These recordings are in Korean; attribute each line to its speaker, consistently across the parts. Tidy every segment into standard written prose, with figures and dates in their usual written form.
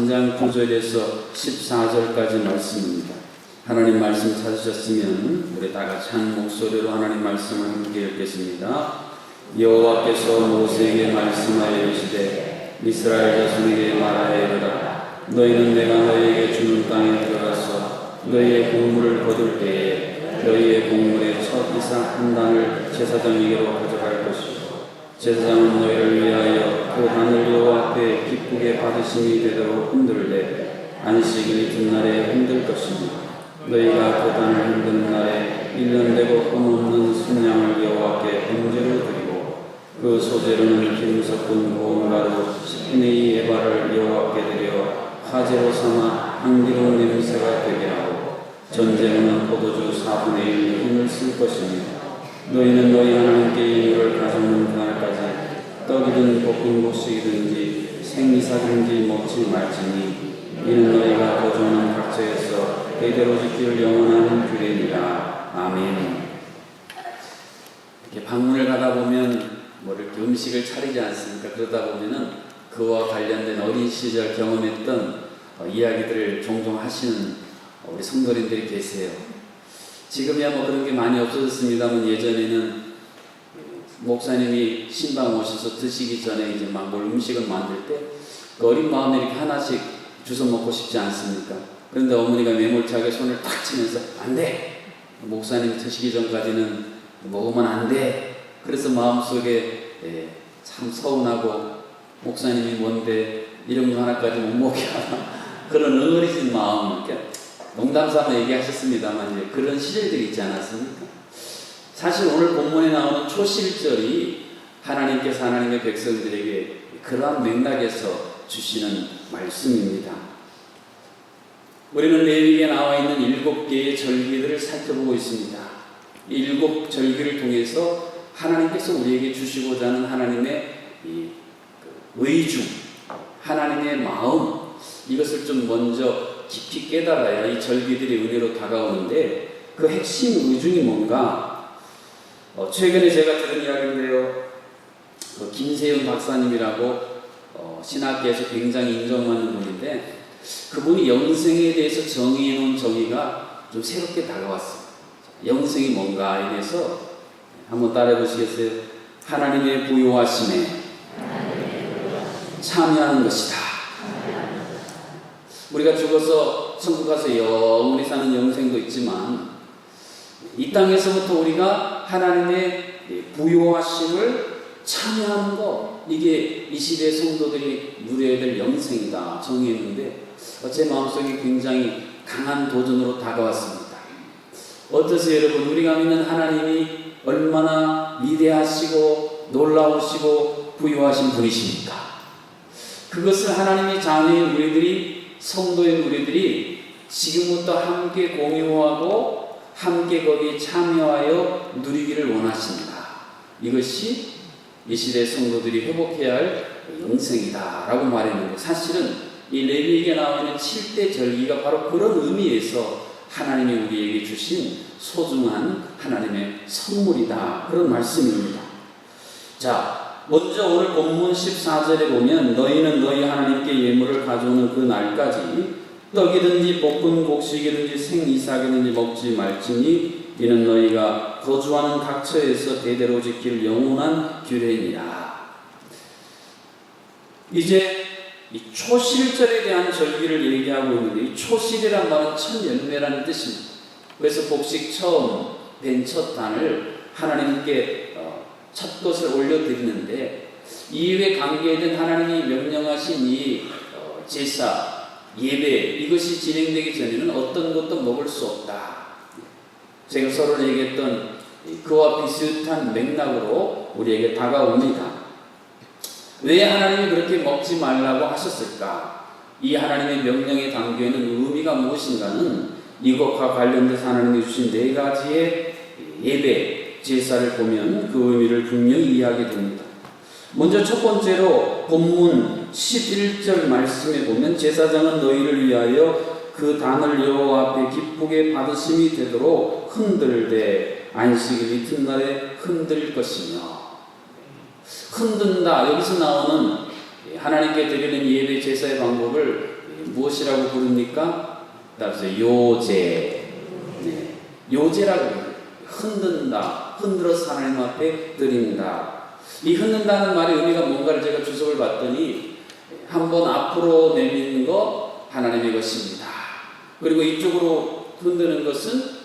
Speaker 1: 3장 9절에서 14절까지 말씀입니다. 하나님 말씀 찾으셨으면 우리 다 같이 한 목소리로 하나님 말씀을 함께 읽겠습니다. 여호와께서 모세에게 말씀하여 이르시되 이스라엘 자손에게 말하여 이르라. 너희는 내가 너희에게 주는 땅에 들어가서 너희의 곡물을 거둘 때에 너희의 곡물의 첫 이삭 한 단을 제사장에게로 가져갈 것이고 제사장은 너희를 위하여 그 단을 여호와 앞에 기쁘게 받으심이 되도록 흔들되 안식일 이튿날에 흔들 것이니 너희가 그 단을 흔드는 날에 1년 되고 흠없는 순양을 여호와께 번제로 드리고 그 소재로는 기름 섞은 고운 가루 10분의 2 에바를 여호와께 드려 화제로 삼아 향기로운 냄새가 되게 하고 전제로는 포도주 4분의 1 흰을 쓸 것이니 너희는 너희 하나님께 예물을 가져오는 그날까지 떡이든 볶은 곡식이든지 생이삭이든지 먹지 말지니 이는 너희가 거주하는 각처에서 대대로 지킬 영원한 규례니라. 아멘. 이렇게 방문을 가다 보면 이렇게 음식을 차리지 않습니까? 그러다 보면은 그와 관련된 어린 시절 경험했던 이야기들을 종종 하시는 우리 성도님들이 계세요. 지금이야 그런 게 많이 없어졌습니다만 예전에는 목사님이 신방 오셔서 드시기 전에 이제 막 음식을 만들 때 그 어린 마음에 이렇게 하나씩 주워 먹고 싶지 않습니까? 그런데 어머니가 매몰차게 손을 탁 치면서 안 돼! 목사님이 드시기 전까지는 먹으면 안 돼! 그래서 마음속에 참 서운하고 목사님이 뭔데 이런 거 하나까지 못 먹게 하나 그런 어리진 마음 농담 삼아 얘기하셨습니다만 이제 그런 시절들이 있지 않았습니까? 사실 오늘 본문에 나오는 초실절이 하나님께서 하나님의 백성들에게 그러한 맥락에서 주시는 말씀입니다. 우리는 레위기에 나와 있는 7개의 절기들을 살펴보고 있습니다. 이 7 절기를 통해서 하나님께서 우리에게 주시고자 하는 하나님의 의중, 하나님의 마음 이것을 좀 먼저 깊이 깨달아야 이 절기들이 은혜로 다가오는데 그 핵심 의중이 뭔가 최근에 제가 들은 이야기인데요. 김세윤 박사님이라고 신학계에서 굉장히 인정받는 분인데 그분이 영생에 대해서 정의해 놓은 정의가 좀 새롭게 다가왔습니다. 영생이 뭔가에 대해서 한번 따라해 보시겠어요? 하나님의 부요하심에 참여하는 것이다. 우리가 죽어서 천국 가서 영원히 사는 영생도 있지만 이 땅에서부터 우리가 하나님의 부요하심을 참여하는 것 이게 이 시대 성도들이 누려야 될 영생이다 정의했는데 제 마음속에 굉장히 강한 도전으로 다가왔습니다. 어떠세요 여러분? 우리가 믿는 하나님이 얼마나 위대하시고 놀라우시고 부요하신 분이십니까? 그것을 하나님의 자녀인 우리들이 성도인 우리들이 지금부터 함께 공유하고 함께 거기에 참여하여 누리기를 원하십니다. 이것이 이 시대 성도들이 회복해야 할 영생이다 라고 말했는데 사실은 이 레위기에 나와 있는 7대 절기가 바로 그런 의미에서 하나님이 우리에게 주신 소중한 하나님의 선물이다 그런 말씀입니다. 자, 먼저 오늘 본문 14절에 보면 너희는 너희 하나님께 예물을 가져오는 그 날까지 떡이든지 볶은 곡식이든지 생이삭이든지 먹지 말지니 이는 너희가 거주하는 각처에서 대대로 지킬 영원한 규례니라. 이제 이 초실절에 대한 절기를 얘기하고 있는데 이 초실이란 말은 첫 열매라는 뜻입니다. 그래서 곡식 처음 벤 첫 단을 하나님께 첫 것을 올려드리는데 이후에 관계된 하나님이 명령하신 이 제사, 예배 이것이 진행되기 전에는 어떤 것도 먹을 수 없다. 제가 서로 얘기했던 그와 비슷한 맥락으로 우리에게 다가옵니다. 왜 하나님이 그렇게 먹지 말라고 하셨을까? 이 하나님의 명령에 담겨있는 의미가 무엇인가는 이것과 관련돼서 하나님이 주신 4가지의 예배, 제사를 보면 그 의미를 분명히 이해하게 됩니다. 먼저 첫 번째로 본문 11절 말씀에 보면 제사장은 너희를 위하여 그 단을 여호와 앞에 기쁘게 받으심이 되도록 흔들되 안식일 이튿날에 흔들 것이며 흔든다. 여기서 나오는 하나님께 드리는 예배 제사의 방법을 무엇이라고 부릅니까? 따라서 요제. 네. 요제라고 해요. 흔든다. 흔들어서 하나님 앞에 드린다. 이 흔든다는 말의 의미가 뭔가를 제가 주석을 봤더니 한번 앞으로 내미는 거 하나님의 것입니다. 그리고 이쪽으로 흔드는 것은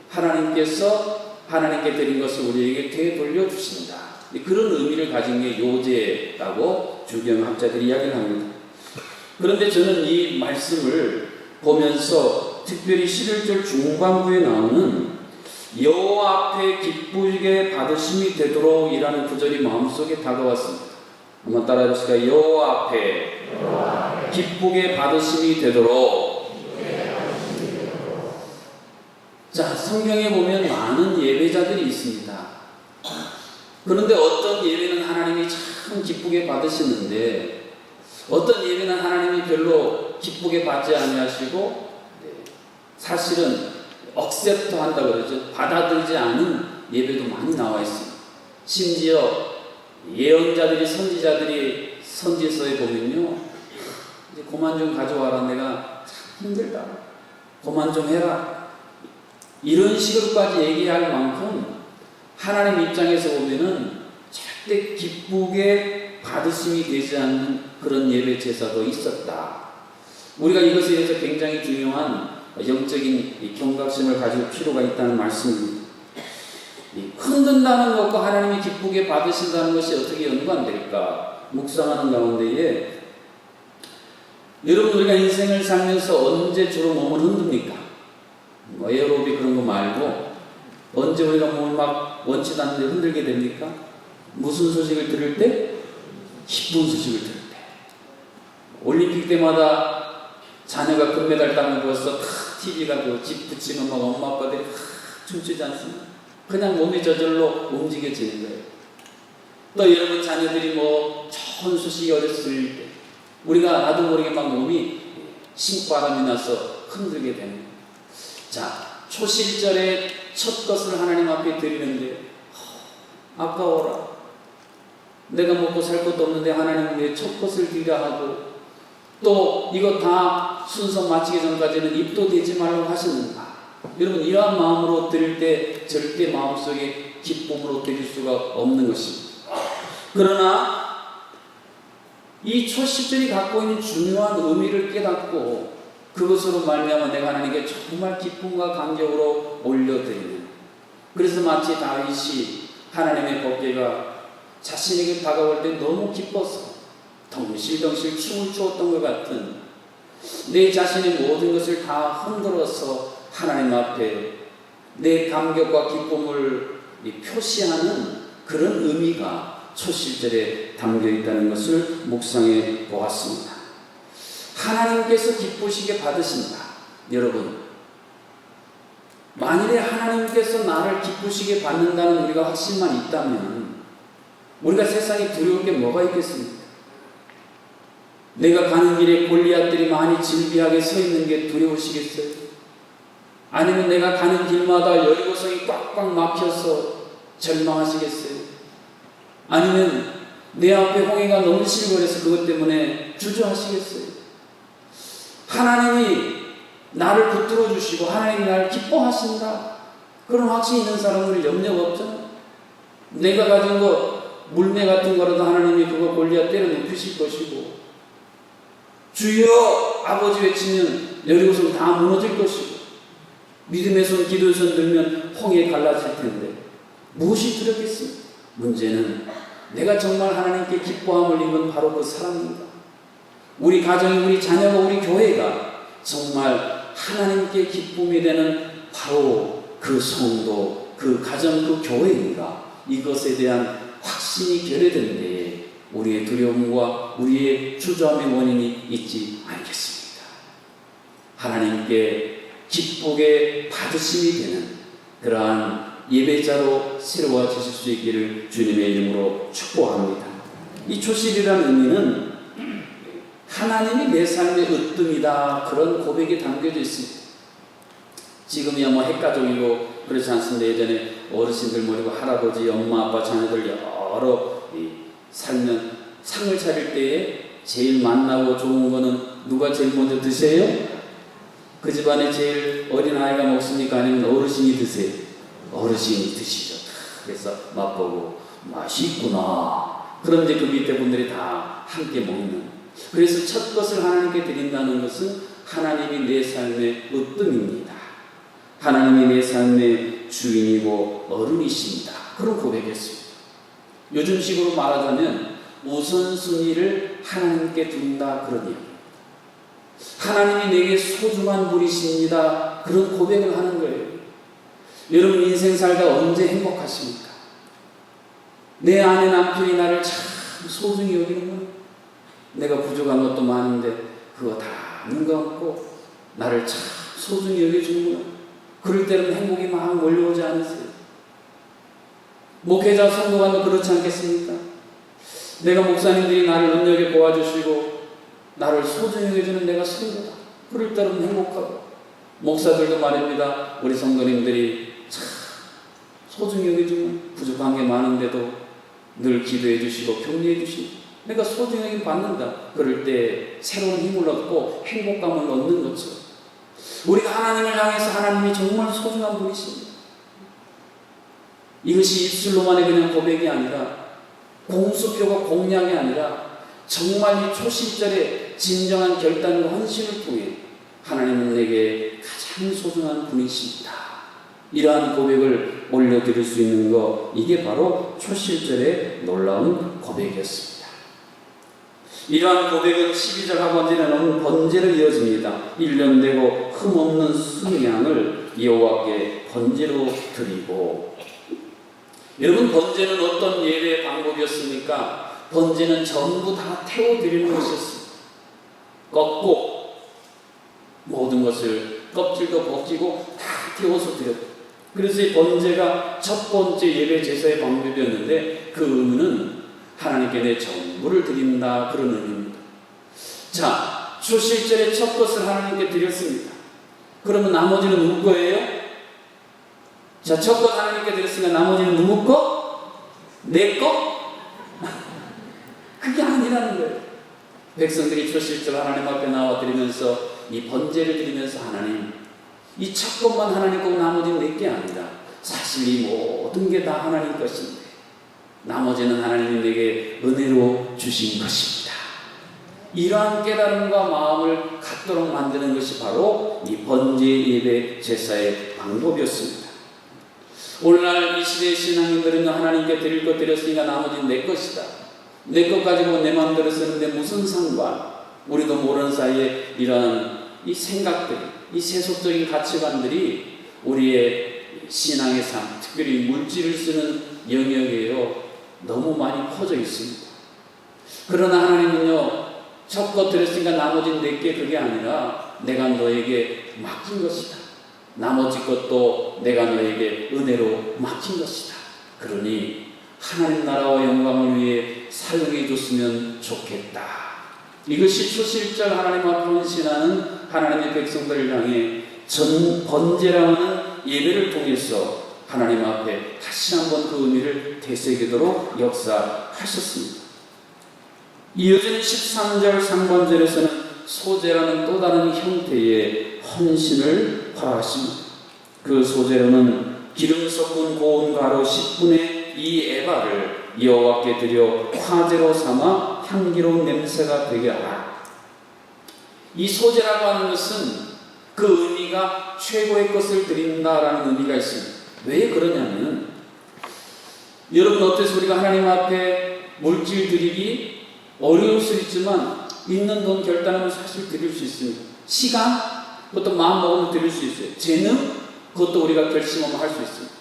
Speaker 1: 하나님께서 하나님께 드린 것을 우리에게 되돌려 주신다. 그런 의미를 가진 게 요제라고 주경학자들이 이야기를 합니다. 그런데 저는 이 말씀을 보면서 특별히 11절 중반부에 나오는 여호와 앞에 기쁘게 받으심이 되도록 이라는 구절이 마음속에 다가왔습니다. 한번 따라해 보실까요? 여호와 앞에 기쁘게 받으심이 되도록. 자, 성경에 보면 많은 예배자들이 있습니다. 그런데 어떤 예배는 하나님이 참 기쁘게 받으시는데 어떤 예배는 하나님이 별로 기쁘게 받지 아니하시고 사실은 억셉트 한다 그러죠. 받아들이지 않은 예배도 많이 나와 있습니다. 심지어 예언자들이 선지자들이 선지서에 보면요, 이제 그만 좀 가져와라, 내가 참 힘들다, 그만 좀 해라, 이런 식으로까지 얘기할 만큼 하나님 입장에서 보면은 절대 기쁘게 받으심이 되지 않는 그런 예배 제사도 있었다. 우리가 이것에 대해서 굉장히 중요한 영적인 경각심을 가질 필요가 있다는 말씀입니다. 흔든다는 것과 하나님이 기쁘게 받으신다는 것이 어떻게 연관될까 묵상하는 가운데에, 여러분 우리가 인생을 살면서 언제 주로 몸을 흔듭니까? 에어로빅 그런 거 말고 언제 우리가 몸을 막 원치도 않는데 흔들게 됩니까? 무슨 소식을 들을 때? 기쁜 소식을 들을 때. 올림픽 때마다 자녀가 금메달 따면 벌써 TV가 집 붙이면 막 엄마 아빠들이 춤추지 않습니까? 그냥 몸이 저절로 움직여지는 거예요. 또 여러분 자녀들이 뭐 좋은 소식이 어렸을 때 우리가 나도 모르게 막 몸이 신바람이 나서 흔들게 되는 거예요. 자, 초실절에 첫 것을 하나님 앞에 드리는데 아까워라, 내가 먹고 살 것도 없는데 하나님 왜 첫 것을 드리라 하고 또 이거 다 순서 마치기 전까지는 입도 대지 말라고 하셨는가? 여러분 이러한 마음으로 드릴 때 절대 마음속에 기쁨으로 드릴 수가 없는 것입니다. 그러나 이 초시절이 갖고 있는 중요한 의미를 깨닫고 그것으로 말미암아 내가 하나님께 정말 기쁨과 감격으로 올려드리는, 그래서 마치 다윗이 하나님의 법궤가 자신에게 다가올 때 너무 기뻐서 덩실덩실 춤을 추었던 것 같은, 내 자신의 모든 것을 다 흔들어서 하나님 앞에 내 감격과 기쁨을 표시하는 그런 의미가 초실절에 담겨 있다는 것을 묵상해 보았습니다. 하나님께서 기쁘시게 받으신다. 여러분, 만일에 하나님께서 나를 기쁘시게 받는다는 우리가 확신만 있다면 우리가 세상에 두려울 게 뭐가 있겠습니까? 내가 가는 길에 골리앗들이 많이 질비하게 서 있는 게 두려우시겠어요? 아니면 내가 가는 길마다 여리고성이 꽉꽉 막혀서 절망하시겠어요? 아니면 내 앞에 홍해가 넘실거려서 그것 때문에 주저하시겠어요? 하나님이 나를 붙들어 주시고 하나님이 나를 기뻐하신다, 그런 확신이 있는 사람들은 염려가 없잖아요. 내가 가진 거 물매 같은 거라도 하나님이 그거 골리앗 때려 눕히실 것이고, 주여 아버지 외치면 여리고성 다 무너질 것이고, 믿음의 손 기도의 손 들면 홍해 갈라질 텐데 무엇이 두렵겠습니까? 문제는 내가 정말 하나님께 기뻐함을 입은 바로 그 사람입니다. 우리 가정이, 우리 자녀가, 우리 교회가 정말 하나님께 기쁨이 되는 바로 그 성도, 그 가정, 그 교회인가, 이것에 대한 확신이 결여된 데에 우리의 두려움과 우리의 주저함의 원인이 있지 않겠습니까? 하나님께 기쁘게 받으심이 되는 그러한 예배자로 새로워 주실 수 있기를 주님의 이름으로 축복합니다. 이 초실이라는 의미는 하나님이 내 삶의 으뜸이다, 그런 고백이 담겨져 있습니다. 지금이야 뭐 핵가족이고 그렇지 않습니다. 예전에 어르신들 모이고 할아버지, 엄마, 아빠, 자녀들 여러 살면 상을 차릴 때에 제일 만나고 좋은 거는 누가 제일 먼저 드세요? 그 집안에 제일 어린아이가 먹습니까? 아니면 어르신이 드세요? 어르신이 드시죠. 그래서 맛보고 맛있구나. 그럼 이제 그 밑에 분들이 다 함께 먹는. 그래서 첫 것을 하나님께 드린다는 것은 하나님이 내 삶의 으뜸입니다. 하나님이 내 삶의 주인이고 어른이십니다. 그런 고백이었습니다. 요즘식으로 말하자면 우선순위를 하나님께 둔다, 그런 얘기. 하나님이 내게 소중한 분이십니다. 그런 고백을 하는 거예요. 여러분 인생 살다 언제 행복하십니까? 내 아내 남편이 나를 참 소중히 여기는 거예요. 내가 부족한 것도 많은데 그거 다 아는 것 같고 나를 참 소중히 여겨주는 거예요. 그럴 때는 행복이 막 몰려오지 않으세요? 목회자 성도관도 그렇지 않겠습니까? 내가 목사님들이 나를 눈여겨 보아주시고 나를 소중히 여겨주는 내가 성도다. 그럴 때는 행복하고, 목사들도 말입니다. 우리 성도님들이 참 소중히 여겨주면 부족한 게 많은데도 늘 기도해 주시고 격려해 주시고 내가 소중히 여김 받는다. 그럴 때 새로운 힘을 얻고 행복감을 얻는 것처럼 우리가 하나님을 향해서 하나님이 정말 소중한 분이십니다. 이것이 입술로만의 그냥 고백이 아니라 공수표가 공약이 아니라 정말 이 초실절의 진정한 결단과 헌신을 통해 하나님은 내게 가장 소중한 분이십니다. 이러한 고백을 올려드릴 수 있는 것, 이게 바로 초실절의 놀라운 고백이었습니다. 이러한 고백은 12절 하반절에는 번제로 이어집니다. 1년 되고 흠없는 순양을 여호와께 번제로 드리고. 여러분, 번제는 어떤 예배 방법이었습니까? 번제는 전부 다 태워드리는 것이었습니다. 꺾고 모든 것을 껍질도 벗기고 다 태워서 드렸다. 그래서 이 번제가 첫 번째 예배 제사의 방법이었는데 그 의미는 하나님께 내 전부를 드린다, 그런 의미입니다. 자, 초실절의 첫 것을 하나님께 드렸습니다. 그러면 나머지는 누구 거예요? 자, 첫 것 하나님께 드렸으니까 나머지는 누구 거? 내 거? 그게 아니라는 거예요. 백성들이 초실절 하나님 앞에 나와 드리면서 이 번제를 드리면서 하나님, 이 첫 것만 하나님 거고 나머지는 내 게 아니라 사실 이 모든 게 다 하나님 것인데 나머지는 하나님이 내게 은혜로 주신 것입니다. 이러한 깨달음과 마음을 갖도록 만드는 것이 바로 이 번제 예배 제사의 방법이었습니다. 오늘날 이 시대의 신앙인들은 하나님께 드릴 것 드렸으니까 나머지는 내 것이다. 내 것 가지고 내 마음대로 쓰는데 무슨 상관? 우리도 모르는 사이에 이러한 이 생각들, 이 세속적인 가치관들이 우리의 신앙의 삶, 특별히 물질을 쓰는 영역에요 너무 많이 퍼져 있습니다. 그러나 하나님은요, 첫 것 드렸으니까 나머지는 내게, 그게 아니라 내가 너에게 맡긴 것이다. 나머지 것도 내가 너에게 은혜로 맡긴 것이다. 그러니 하나님 나라와 영광을 위해 사용해 줬으면 좋겠다. 이것이 초실절 하나님 앞에 헌신하는 하나님의 백성들을 향해 번제라는 예배를 통해서 하나님 앞에 다시 한번 그 의미를 되새기도록 역사하셨습니다. 이어지는 13절 상반절에서는 소제라는 또 다른 형태의 헌신을 허락하십니다. 그 소제로는 기름 섞은 고운 가루 10분의 2 에바를 여호와께 드려 화제로 삼아 향기로운 냄새가 되게 하라. 이 소제라고 하는 것은 그 의미가 최고의 것을 드린다라는 의미가 있습니다. 왜 그러냐면, 여러분 어때서 우리가 하나님 앞에 물질 드리기 어려울 수 있지만 있는 돈 결단하면 사실 드릴 수 있습니다. 시간, 그것도 마음 먹으면 드릴 수 있어요. 재능, 그것도 우리가 결심하면 할 수 있습니다.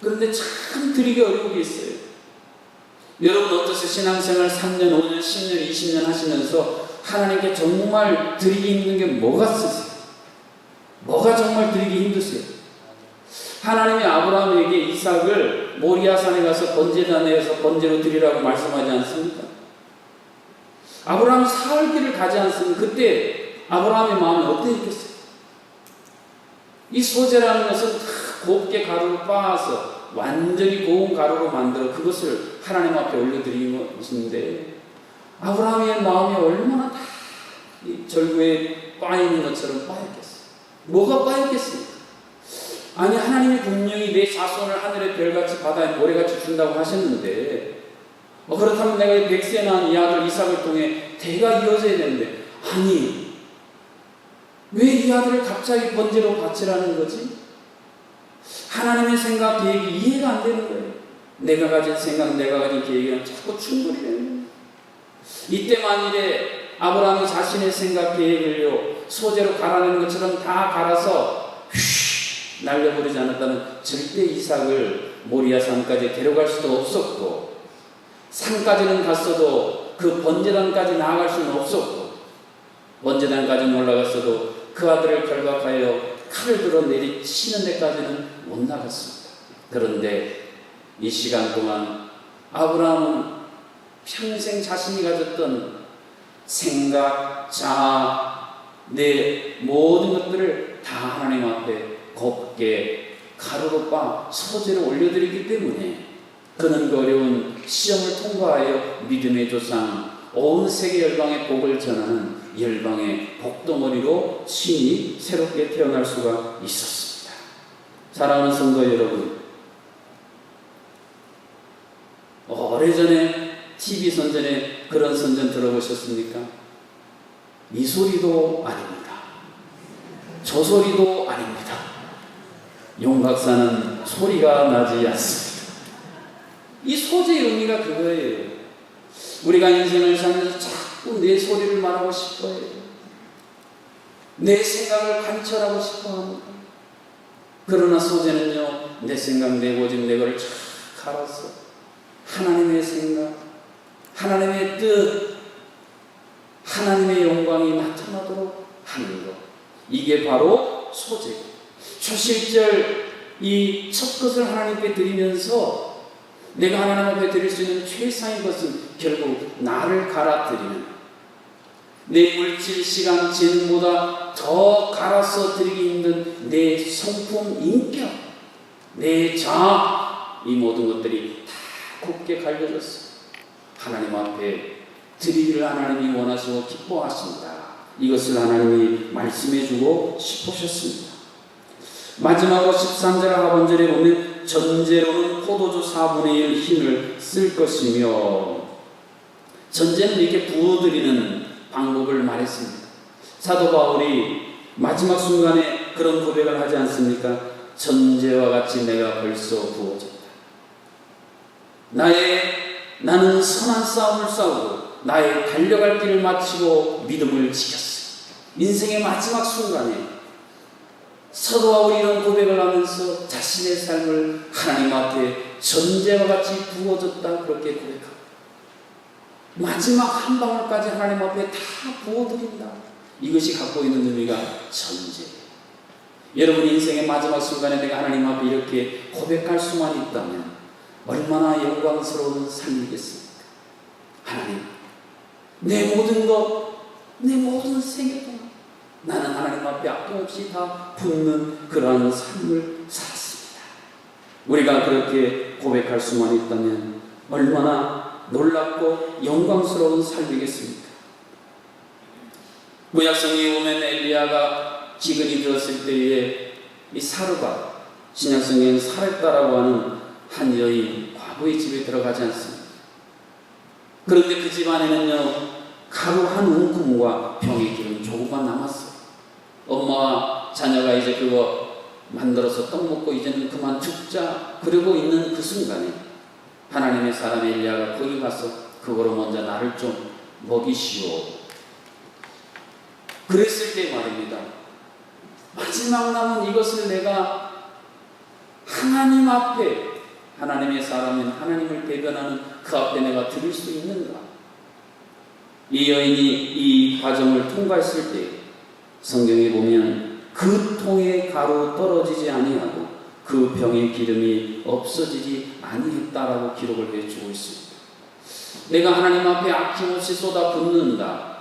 Speaker 1: 그런데 참 드리기 어려운 게 있어요. 여러분 어떠세요? 신앙생활 3년, 5년, 10년, 20년 하시면서 하나님께 정말 드리기 힘든 게 뭐가 있으세요? 뭐가 정말 드리기 힘드세요? 하나님이 아브라함에게 이삭을 모리아산에 가서 번제단에서 번제로 드리라고 말씀하지 않습니까? 아브라함이 사흘 길을 가지 않습니까? 그때 아브라함의 마음이 어땠겠어요? 이 소제라는 것은 다 곱게 가루를 빻아서 완전히 고운 가루로 만들어 그것을 하나님 앞에 올려드리는 것인데, 아브라함의 마음이 얼마나 다 절구에 빠있는 것처럼 빠였겠어요. 뭐가 빠였겠습니까? 아니, 하나님이 분명히 내 자손을 하늘의 별같이 바다의 모래같이 준다고 하셨는데, 그렇다면 내가 백세 낳은 이 아들 이삭을 통해 대가 이어져야 되는데, 아니, 왜 이 아들을 갑자기 번제로 바치라는 거지? 하나님의 생각, 계획이 이해가 안 되는 거예요. 내가 가진 생각, 내가 가진 계획이랑 자꾸 충돌이 되는 거예요. 이때 만일에 아브라함이 자신의 생각, 계획을요, 소재로 갈아내는 것처럼 다 갈아서 날려버리지 않았다면 절대 이삭을 모리아 산까지 데려갈 수도 없었고, 산까지는 갔어도 그 번제단까지 나아갈 수는 없었고, 번제단까지는 올라갔어도 그 아들을 결박하여 칼을 들어 내리치는 데까지는 못 나갔습니다. 그런데 이 시간 동안 아브라함은 평생 자신이 가졌던 생각, 자아, 내 모든 것들을 다 하나님 앞에 곱게 가루로 빻아 소재로 올려드리기 때문에 그는 그 어려운 시험을 통과하여 믿음의 조상, 온 세계 열방의 복을 전하는 열방의 복덩어리로 신이 새롭게 태어날 수가 있었습니다. 사랑하는 성도 여러분, 오래전에 TV 선전에 그런 선전 들어보셨습니까? 이 소리도 아닙니다. 저 소리도 아닙니다. 용각사는 소리가 나지 않습니다. 이 소재의 의미가 그거예요. 우리가 인생을 살면서 자꾸 내 소리를 말하고 싶어해요. 내 생각을 관철하고 싶어합니다. 그러나 소재는요, 내 생각, 내 고집, 내 거를 쫙 갈아서 하나님의 생각, 하나님의 뜻, 하나님의 영광이 나타나도록 하는 것, 이게 바로 소재고, 초실절 이 첫 것을 하나님께 드리면서 내가 하나님 앞에 드릴 수 있는 최상의 것은 결국 나를 갈아드리는, 내 물질, 시간, 재능보다 더 갈아서 드리기 힘든 내 성품, 인격, 내 자아, 이 모든 것들이 다 곱게 갈려졌어. 하나님 앞에 드리기를 하나님이 원하시고 기뻐하십니다. 이것을 하나님이 말씀해주고 싶으셨습니다. 마지막으로 13절 하반절에 보면 전제로는 포도주 4분의 1 흰을 쓸 것이며, 전제는 이렇게 부어드리는 방법을 말했습니다. 사도 바울이 마지막 순간에 그런 고백을 하지 않습니까? 전제와 같이 내가 벌써 부어졌다. 나는 선한 싸움을 싸우고 나의 달려갈 길을 마치고 믿음을 지켰어요. 인생의 마지막 순간에 사도 바울이 이런 고백을 하면서 자신의 삶을 하나님 앞에 전제와 같이 부어졌다, 그렇게 고백합니다. 마지막 한 방울까지 하나님 앞에 다 부어드린다. 이것이 갖고 있는 의미가 전제. 여러분 인생의 마지막 순간에 내가 하나님 앞에 이렇게 고백할 수만 있다면 얼마나 영광스러운 삶이겠습니까? 하나님, 내 모든 것, 내 모든 생애 동안 나는 하나님 앞에 아낌없이 다 붓는 그러한 삶을 살았습니다. 우리가 그렇게 고백할 수만 있다면 얼마나 놀랍고 영광스러운 삶이겠습니까? 구약성경에 보면 엘리야가 기근이 들었을 때에 이 사르밧, 신약성경에는 사렙다라고 하는 한 여인, 과부의 집에 들어가지 않습니다. 그런데 그 집 안에는요, 가루 한 움큼과 병의 기름 조금만 남았어요. 엄마와 자녀가 이제 그거 만들어서 떡 먹고 이제는 그만 죽자 그러고 있는 그 순간에 하나님의 사람 엘리야가 거기 가서 그거로 먼저 나를 좀 먹이시오. 그랬을 때 말입니다. 마지막 남은 이것을 내가 하나님 앞에, 하나님의 사람인 하나님을 대변하는 그 앞에 내가 드릴 수 있는가? 이 여인이 이 과정을 통과했을 때 성경에 보면 그 통에 가루 떨어지지 아니하고 그 병의 기름이 없어지지 아니했다라고 기록을 해주고 있습니다. 내가 하나님 앞에 아낌없이 쏟아붓는다.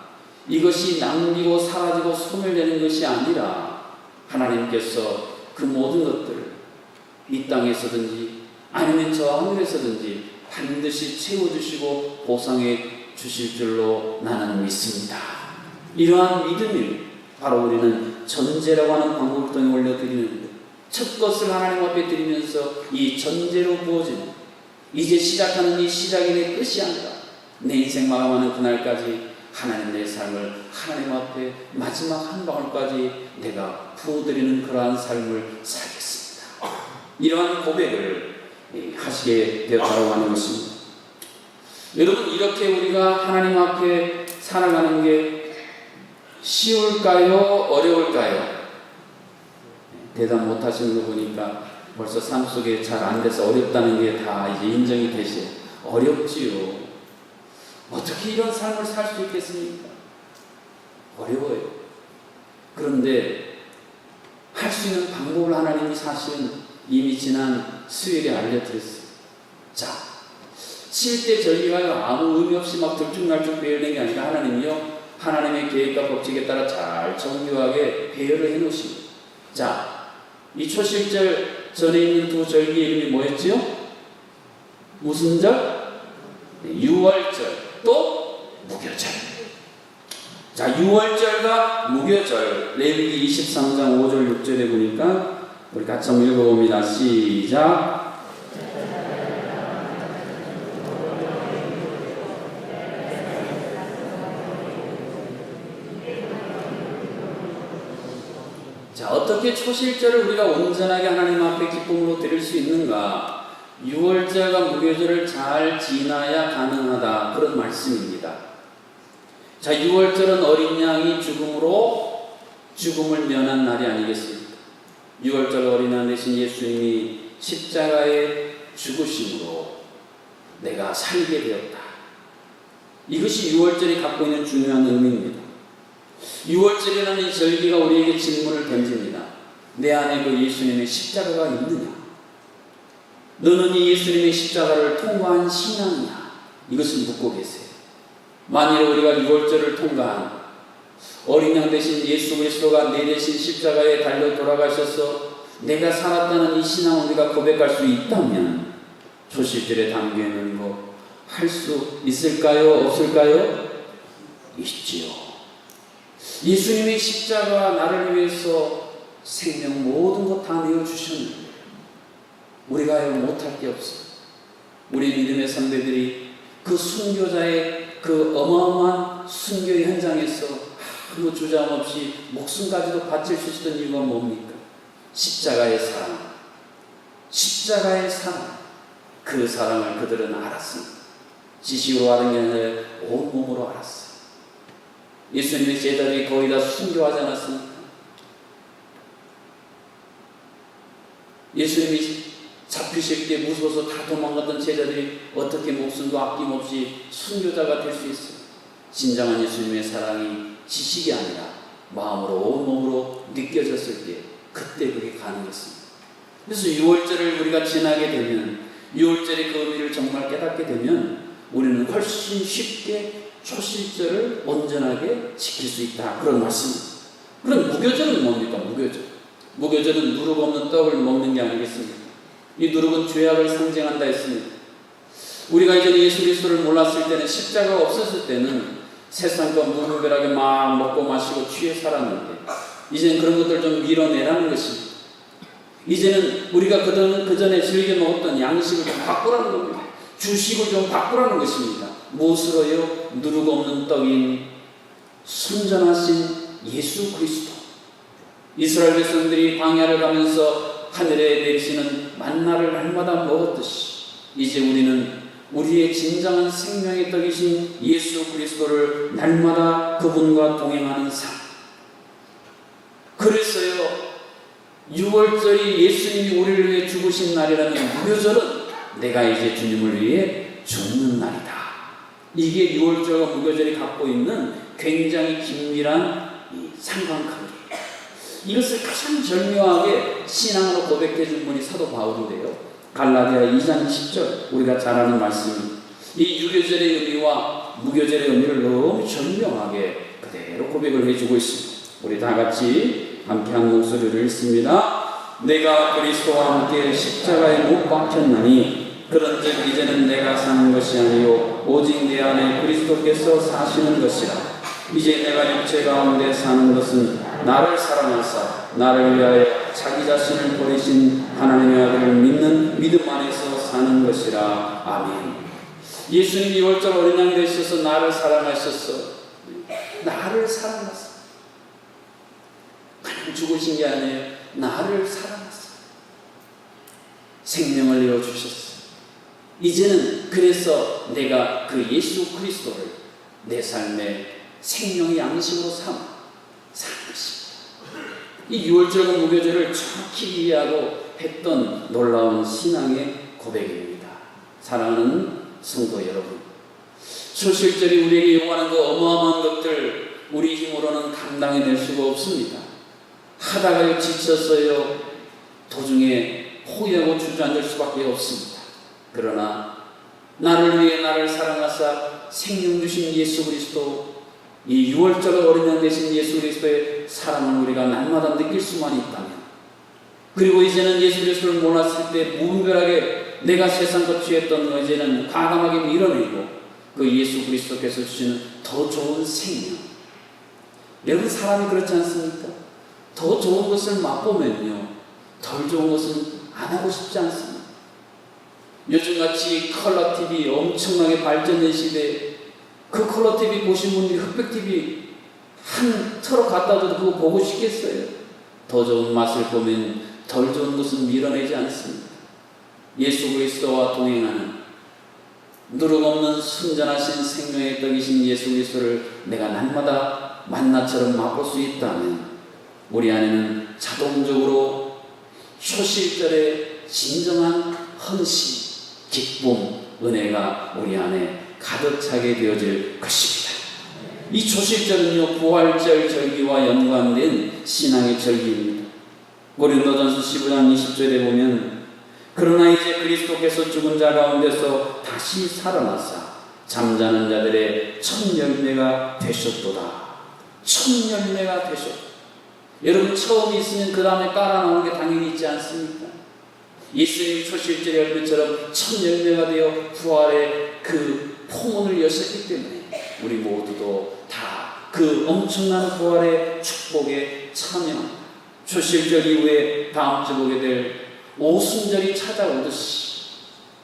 Speaker 1: 이것이 남기고 사라지고 소멸되는 것이 아니라 하나님께서 그 모든 것들을 이 땅에서든지 아니면 저 하늘에서든지 반드시 채워주시고 보상해 주실 줄로 나는 믿습니다. 이러한 믿음이 바로 우리는 전제라고 하는 방법을 통해 올려드리는데, 첫 것을 하나님 앞에 드리면서 이 전제로 부어지는, 이제 시작하는 이 시작이 내 끝이 아니라 내 인생 마감하는 그날까지 하나님 내 삶을 하나님 앞에 마지막 한 방울까지 내가 부어드리는 그러한 삶을 살겠습니다. 이러한 고백을 하시게 되었다고 하는 것입니다. 여러분, 이렇게 우리가 하나님 앞에 살아가는 게 쉬울까요? 어려울까요? 대답 못하시는 거 보니까 벌써 삶 속에 잘 안 돼서 어렵다는 게 다 이제 인정이 되세요. 어렵지요. 어떻게 이런 삶을 살 수 있겠습니까? 어려워요. 그런데 할 수 있는 방법을 하나님이 사실은 이미 지난 수요일에 알려드렸어요. 자, 칠 때 절기가 아무 의미 없이 막 들쭉날쭉 배열된 게 아니라 하나님이요, 하나님의 계획과 법칙에 따라 잘 정교하게 배열을 해놓으십니다. 자, 이 초실절 전에 있는 두 절기의 이름이 뭐였지요? 무슨 절? 유월절, 또 무교절. 자, 유월절과 무교절, 레위기 23장 5절 6절에 보니까 우리 같이 한번 읽어봅니다. 시작. 자, 어떻게 초실절을 우리가 온전하게 하나님 앞에 기쁨으로 드릴 수 있는가? 유월절과 무교절을 잘 지나야 가능하다, 그런 말씀입니다. 자, 유월절은 어린 양이 죽음을 면한 날이 아니겠습니까? 유월절 어린 양 대신 예수님이 십자가에 죽으심으로 내가 살게 되었다. 이것이 유월절이 갖고 있는 중요한 의미입니다. 유월절이라는 이 절기가 우리에게 질문을 던집니다. 내 안에 그 예수님의 십자가가 있느냐? 너는 이 예수님의 십자가를 통과한 신앙이냐? 이것을 묻고 계세요. 만일 우리가 유월절을 통과한 어린 양 대신 예수 그리스도가 내 대신 십자가에 달려 돌아가셔서 내가 살았다는 이 신앙을 우리가 고백할 수 있다면 초실절에 담겨있는 거 할 수 있을까요? 없을까요? 있지요. 예수님의 십자가 나를 위해서 생명 모든 것 다 내어주셨는데 우리가 못할 게 없어요. 우리 믿음의 선배들이 그 순교자의 그 어마어마한 순교의 현장에서 아무 주저함 없이 목숨까지도 바칠 수 있었던 이유가 뭡니까? 십자가의 사랑. 십자가의 사랑. 그 사랑을 그들은 알았습니다. 지식으로 아는 게 아니라 온몸으로 알았어요. 예수님의 제자들이 거의 다 순교하지 않았습니까? 예수님이 잡히실 때 무서워서 다 도망갔던 제자들이 어떻게 목숨도 아낌없이 순교자가 될 수 있어요? 진정한 예수님의 사랑이 지식이 아니라 마음으로 온몸으로 느껴졌을 때 그때 그게 가능했습니다. 그래서 6월절을 우리가 지나게 되면 6월절의 그 의미를 정말 깨닫게 되면 우리는 훨씬 쉽게 초실절을 온전하게 지킬 수 있다, 그런 말씀입니다. 그럼 무교절은 뭡니까? 무교절은 누룩 없는 떡을 먹는 게 아니겠습니까? 이 누룩은 죄악을 상징한다 했습니다. 우리가 이전에 예수 그리스도를 몰랐을 때는, 십자가가 없었을 때는 세상과 무분별하게 막 먹고 마시고 취해 살았는데 이제는 그런 것들을 좀 밀어내라는 것입니다. 이제는 우리가 그 전에 즐겨 먹었던 양식을 좀 바꾸라는 겁니다. 주식을 좀 바꾸라는 것입니다. 무엇으로요? 누룩 없는 떡인 순전하신 예수 그리스도. 이스라엘 백성들이 광야를 가면서 하늘에 내리시는 만나를 날마다 먹었듯이 이제 우리는 우리의 진정한 생명의 떡이신 예수 그리스도를 날마다 그분과 동행하는 삶. 그래서요, 6월절이 예수님이 우리를 위해 죽으신 날이라는 무교절은 내가 이제 주님을 위해 죽는 날이다. 이게 6월절과 무교절이 갖고 있는 굉장히 긴밀한 이 상관관계. 이것을 가장 절묘하게 신앙으로 고백해 준 분이 사도 바울인데요. 갈라디아 2장 10절, 우리가 잘 아는 말씀입니다. 이 유교절의 의미와 무교절의 의미를 너무 절묘하게 그대로 고백을 해주고 있습니다. 우리 다 같이 함께 한 목소리를 읽습니다. 내가 그리스도와 함께 십자가에 못 박혔나니 그런즉 이제는 내가 사는 것이 아니요 오직 내 안에 그리스도께서 사시는 것이라. 이제 내가 육체 가운데 사는 것은 나를 사랑하사 나를 위하여 자기 자신을 버리신 하나님의 아들을 믿는 믿음 안에서 사는 것이라. 아멘. 예수님이 유월절 어린 양 되셔서 나를 사랑하셨어. 나를 사랑하사. 그냥 죽으신 게 아니에요. 나를 사랑하사. 생명을 내어주셨어. 이제는 그래서 내가 그 예수 그리스도를 내 삶의 생명의 양식으로 사는 것입니다. 이 유월절과 무교절을 정확히 이해하고 했던 놀라운 신앙의 고백입니다. 사랑하는 성도 여러분, 초실절이 우리에게 요구하는 그 어마어마한 것들 우리 힘으로는 감당해낼 수가 없습니다. 하다가 지쳤어요. 도중에 포기하고 주저앉을 수밖에 없습니다. 그러나 나를 위해 나를 사랑하사 생명 주신 예수 그리스도, 이 유월절 어린 양 되신 예수 그리스도의 사랑을 우리가 날마다 느낄 수만 있다면, 그리고 이제는 예수 그리스도를 몰랐을 때 무분별하게 내가 세상과 취했던 거 이제는 과감하게 밀어내고 그 예수 그리스도께서 주시는 더 좋은 생명. 여러분, 사람이 그렇지 않습니까? 더 좋은 것을 맛보면요 덜 좋은 것은 안 하고 싶지 않습니다. 요즘같이 컬러 TV 엄청나게 발전된 시대에 그 컬러 TV 보신 분들이 흑백 TV 한 틀어 갖다 줘도 그거 보고 싶겠어요? 더 좋은 맛을 보면 덜 좋은 것은 밀어내지 않습니다. 예수 그리스도와 동행하는 누룩 없는 순전하신 생명의 떡이신 예수 그리스도를 내가 날마다 만나처럼 맛볼 수 있다면 우리 안에는 자동적으로 초실절의 진정한 헌신, 기쁨, 은혜가 우리 안에 가득 차게 되어질 것입니다. 이 초실절은요 부활절 절기와 연관된 신앙의 절기입니다. 고린도전서 15장 20절에 보면 그러나 이제 그리스도께서 죽은 자 가운데서 다시 살아나사 잠자는 자들의 첫 열매가 되셨도다. 첫 열매가 되셨도다. 여러분, 처음이 있으면 그 다음에 따라 나오는 게 당연히 있지 않습니까? 예수님이 초실절 열매처럼 첫 열매가 되어 부활의 그 포문을 여셨기 때문에 우리 모두도 다 그 엄청난 부활의 축복에 참여합니다. 초실절 이후에 다음 주 보게 될 오순절이 찾아오듯이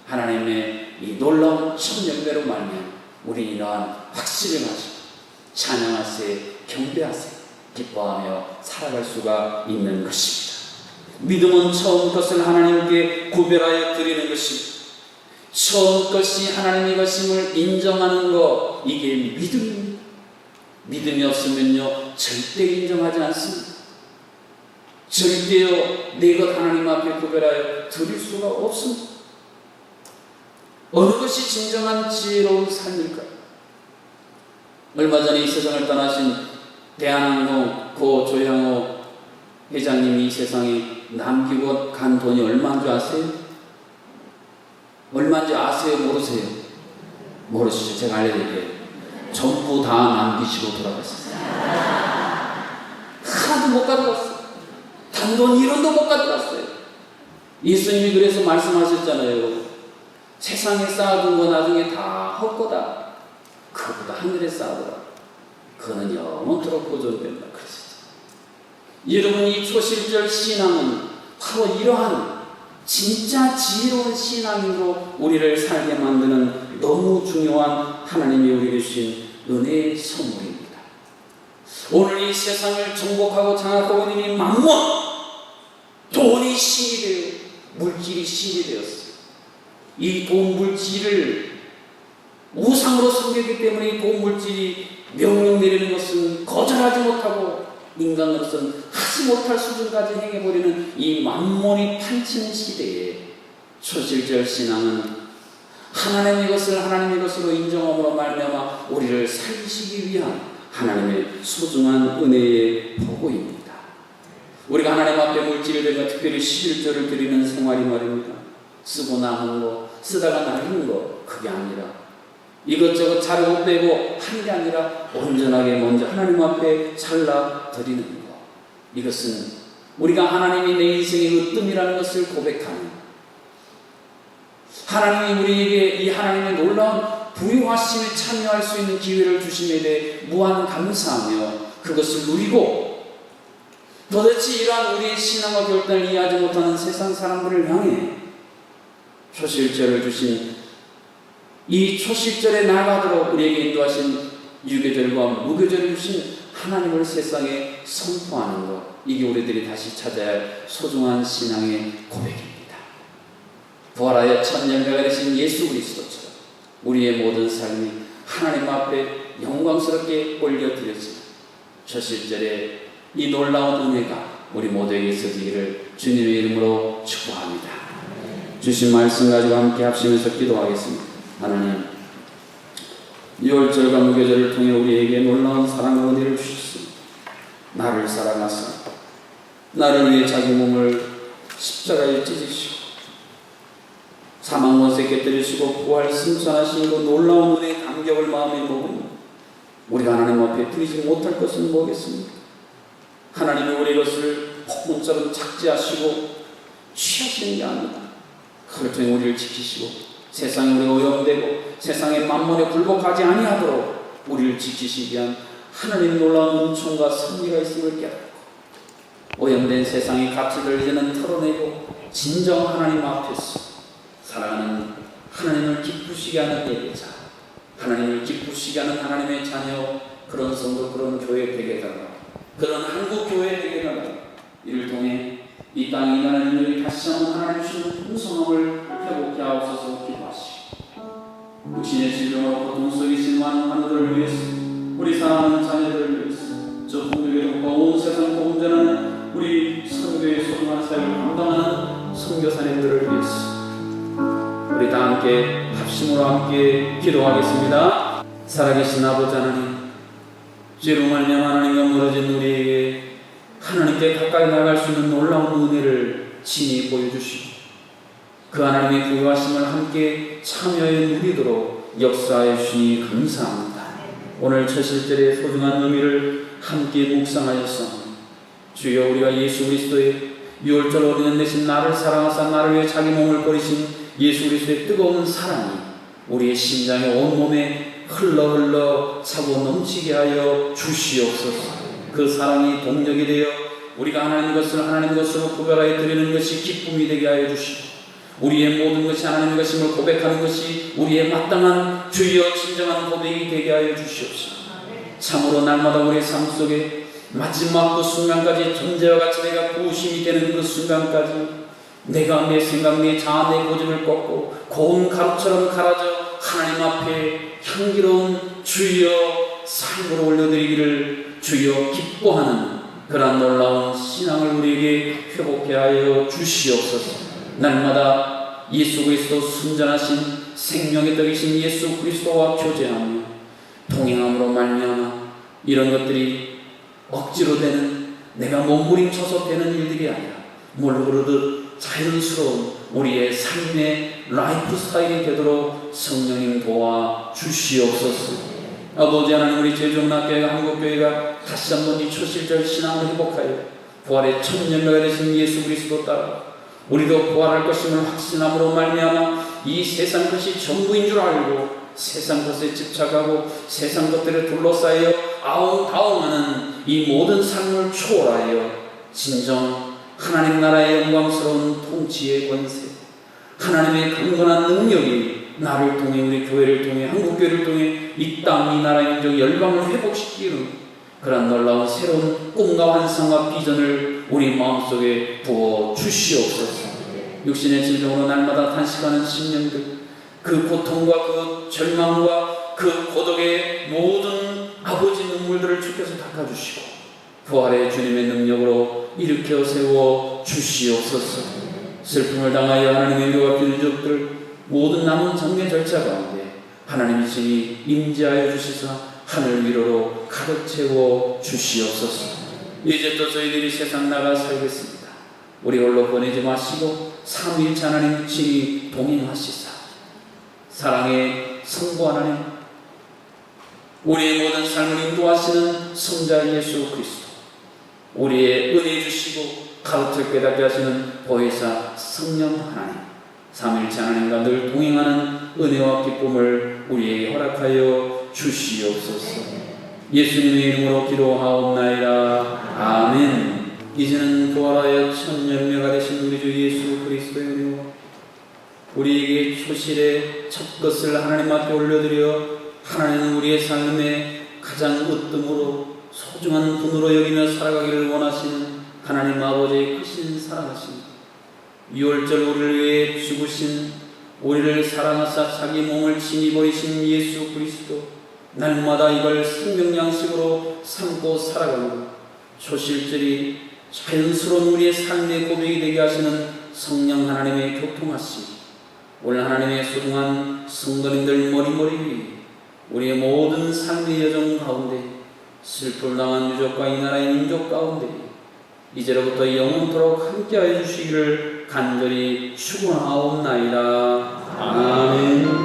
Speaker 1: 하나님의 이 놀라운 첫 열매로 말미암아 우리 이러한 확신을 가지고 찬양하세, 경배하세, 기뻐하며 살아갈 수가 있는 것입니다. 믿음은 처음 것을 하나님께 구별하여 드리는 것입니다. 처음 것이 하나님의 것임을 인정하는 것, 이게 믿음입니다. 믿음이 없으면요 절대 인정하지 않습니다. 절대요 내 것 하나님 앞에 구별하여 드릴 수가 없습니다. 어느 것이 진정한 지혜로운 삶일까요? 얼마 전에 이 세상을 떠나신 대한항공 고 조향호 회장님이 이 세상에 남기고 간 돈이 얼마인 줄 아세요? 얼마인지 아세요? 모르세요? 모르시죠? 제가 알려드릴게요. 전부 다 남기시고 돌아갔어요. 하나도 못 가져갔어요. 단돈 1원도 못 가져갔어요. 예수님이 그래서 말씀하셨잖아요. 세상에 쌓아둔 거 나중에 다 헛거다. 그보다 하늘에 쌓아두라. 그거는 영원토록 보존된다. 그러셨죠. 여러분, 이 초실절 신앙은 바로 이러한 진짜 지혜로운 신앙으로 우리를 살게 만드는 너무 중요한 하나님이 우리에게 주신 은혜의 선물입니다. 오늘 이 세상을 정복하고 장악하고 있는 이 만몬, 돈이 신이 되어 물질이 신이 되었어요. 이 돈 물질을 우상으로 섬기기 때문에 이 돈 물질이 명령 내리는 것은 거절하지 못하고 인간으로서는 하지 못할 수준까지 행해버리는 이 만몬이 판치는 시대에 초실절 신앙은 하나님의 것을 하나님의 것으로 인정함으로 말미암아 우리를 살리시기 위한 하나님의 소중한 은혜의 보고입니다. 우리가 하나님 앞에 물질을 드리고 특별히 11조를 드리는 생활이 말입니다. 쓰고 남은 거, 쓰다가 날리는 거, 그게 아니라 이것저것 자르고 빼고 하는 게 아니라 온전하게 먼저 하나님 앞에 잘라 드리는 것. 이것은 우리가 하나님이 내 인생의 으뜸이라는 것을 고백하는, 하나님이 우리에게 이 하나님의 놀라운 부유하심에 참여할 수 있는 기회를 주심에 대해 무한 감사하며 그것을 누리고, 도대체 이러한 우리의 신앙과 결단을 이해하지 못하는 세상 사람들을 향해 초실절을 주신, 이 초실절에 나가도록 우리에게 인도하신 유교절과 무교절을 주신 하나님을 세상에 선포하는 것, 이게 우리들이 다시 찾아야 할 소중한 신앙의 고백입니다. 부활하여 천년가가 되신 예수 그리스도처럼 우리의 모든 삶이 하나님 앞에 영광스럽게 올려드려지는 초실절에 이 놀라운 은혜가 우리 모두에게 있어지기를 주님의 이름으로 축복합니다. 주신 말씀 가지고 함께 합심해서 기도하겠습니다. 하나님, 6월절과 무교절을 통해 우리에게 놀라운 사랑과 은혜를 주셨습니다. 나를 사랑하사 나를 위해 자기 몸을 십자가에 찢으시고 사망 원세 깨뜨리시고 부활 승천하신 그 놀라운 은혜의 감격을 마음에 먹으며 우리가 하나님 앞에 드리지 못할 것은 뭐겠습니까? 하나님이 우리 것을 폭문처럼 착지하시고 취하시는 게 아닙니다. 그걸 통해 우리를 지키시고 세상에 우리가 오염되고 세상의 만몬에 굴복하지 아니하도록 우리를 지키시기 위한 하나님의 놀라운 은총과 섭리가 있음을 깨닫고 오염된 세상의 가치를 이제는 털어내고 진정 하나님 앞에서 사랑하는 하나님을 기쁘시게 하는 예배자, 하나님을 기쁘시게 하는 하나님의 자녀, 그런 성도, 그런 교회 되게 달라, 그런 한국 교회 되게 달라. 이를 통해 이 땅에 임하는 인들이 다시 한번 하나님 주시는 풍성함을 회복해 하옵소서 기도하시고, 육신의 질병으로 고통 속에 있는 많은 환우들을 위해서, 우리 사랑하는 자녀들을 위해서, 저 공교회와 온 세상 공전하는 우리 선교의 소중한 사역을 감당하는 선교사님들을 위해서 우리 다 함께 합심으로 함께 기도하겠습니다. 살아계신 아버지 하나님, 죄로 말미암아 하나님과 멀어진 우리에게 하나님께 가까이 나갈 수 있는 놀라운 은혜를 친히 보여주시고 그 하나님의 부유하심을 함께 참여하여 누리도록 역사해 주시니 감사합니다. 오늘 초실절의 소중한 의미를 함께 묵상하였사오니 주여, 우리가 예수 그리스도의 6월절 어린애 대신 나를 사랑하사 나를 위해 자기 몸을 버리신 예수 그리스도의 뜨거운 사랑이 우리의 심장에 온몸에 흘러 차고 넘치게 하여 주시옵소서. 그 사랑이 동력이 되어 우리가 하나님 것을 하나님 것으로 구별하여 드리는 것이 기쁨이 되게 하여 주시고 우리의 모든 것이 하나님의 것임을 고백하는 것이 우리의 마땅한 주여 진정한 고백이 되게 하여 주시옵소서. 참으로 날마다 우리의 삶 속에 마지막 그 순간까지 존재와 같이 내가 부으심이 되는 그 순간까지 내가 내 생각, 내 자아, 내 고집을 꺾고 고운 가루처럼 갈아져 하나님 앞에 향기로운 주여 삶으로 올려드리기를 주여 기뻐하는 그러한 놀라운 신앙을 우리에게 회복해 하여 주시옵소서. 날마다 예수 그리스도 순전하신 생명의 떡이신 예수 그리스도와 교제하며 동행함으로 말미암아 이런 것들이 억지로 되는, 내가 몸부림쳐서 되는 일들이 아니라 뭘로 그러듯 자연스러운 우리의 삶의 라이프 스타일이 되도록 성령님 도와 주시옵소서. 아버지 하나님, 우리 제주종락교회 한국교회가 다시 한번 이 초실절 신앙을 회복하여 부활의 천년가가 되신 예수 그리스도 따라 우리도 부활할 것임을 확신함으로 말미암아 이 세상 것이 전부인 줄 알고 세상 것에 집착하고 세상 것들을 둘러싸여 아웅다웅하는 이 모든 삶을 초월하여 진정 하나님 나라의 영광스러운 통치의 권세, 하나님의 강건한 능력이 나를 통해, 우리 교회를 통해, 한국교회를 통해 이 땅, 이 나라, 민족, 열방을 회복시키는 그런 놀라운 새로운 꿈과 환상과 비전을 우리 마음속에 부어 주시옵소서. 육신의 질병으로 날마다 단식하는 심령들, 그 고통과 그 절망과 그 고독의 모든 아버지 눈물들을 주께서 닦아주시고 부활의 주님의 능력으로 일으켜 세워 주시옵소서. 슬픔을 당하여 하나님의 은혜와 기능적들 모든 남은 장례 절차 가운데 하나님이 친히 임재하여 주시사 하늘 위로로 가득 채워 주시옵소서. 이제부터 저희들이 세상 나가 살겠습니다. 우리 홀로 보내지 마시고 삼위일체 하나님 친히 동행하시사 사랑의 성부 하나님, 우리의 모든 삶을 인도하시는 성자 예수 그리스도, 우리의 은혜 주시고 가르쳐 깨닫게 하시는 보혜사 성령 하나님, 삼위일체 하나님과 늘 동행하는 은혜와 기쁨을 우리에게 허락하여 주시옵소서. 예수님의 이름으로 기도하옵나이다. 아멘. 이제는 부활하여 천 열매가 되신 우리 주 예수 그리스도의 은혜와 우리에게 초실의 첫 것을 하나님 앞에 올려드려 하나님은 우리의 삶의 가장 으뜸으로 소중한 분으로 여기며 살아가기를 원하시는 하나님 아버지의 크신 사랑하심, 유월절 우리를 위해 죽으신, 우리를 사랑하사 자기 몸을 친히 버리신 예수 그리스도, 날마다 이걸 생명 양식으로 삼고 살아가는 초실절이 자연스러운 우리의 삶의 고백이 되게 하시는 성령 하나님의 교통하심, 오늘 하나님의 소중한 성도님들 머리머리 위에 우리의 모든 삶의 여정 가운데 슬픔을 당한 유족과 이 나라의 민족 가운데 이제로부터 영원토록 함께하여 주시기를 간절히 축원하옵나이다. 아멘.